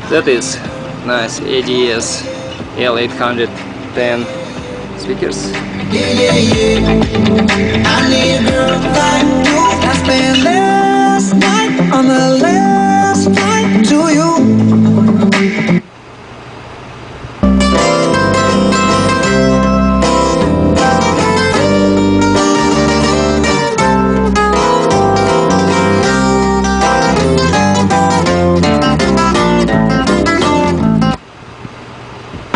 That is nice ADS L810 speakers. I need a girl like you. I spent last night on the last flight to you.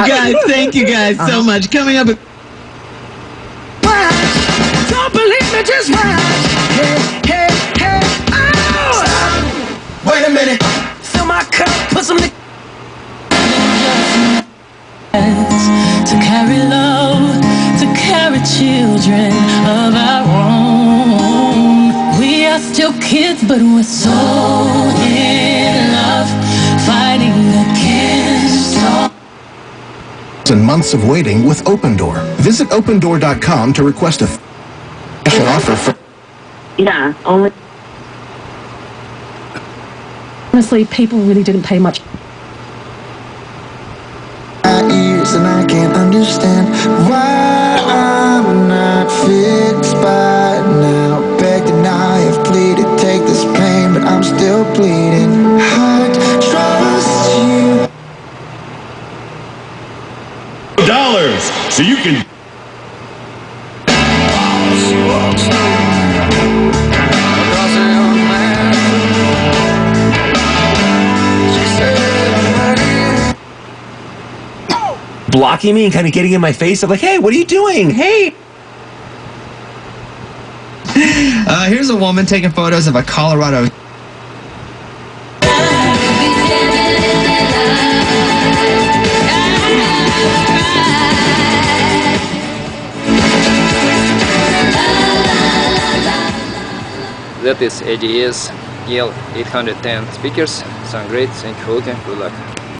Guys, thank you guys so much. Coming up. Don't believe me, just watch. Hey, hey, hey, oh! Stop. Wait a minute. Fill my cup, put some. To carry love, to carry children of our own. We are still kids, but we're so in love, fighting against all. And months of waiting with Opendoor. Visit opendoor.com to request a special offer for. Yeah, only. Honestly, people really didn't pay much. My ears and I can't understand why I'm not fixed by now. Begging, I have pleaded, take this pain, but I'm still bleeding. Hard to trust you. $, so you can. She walks across a young man. She said, I'm ready. Blocking me and kind of getting in my face. I'm like, hey, what are you doing? Hey. Here's a woman taking photos of a Colorado. That is ADS L810 speakers. Sound great. Thank you for looking. Good luck.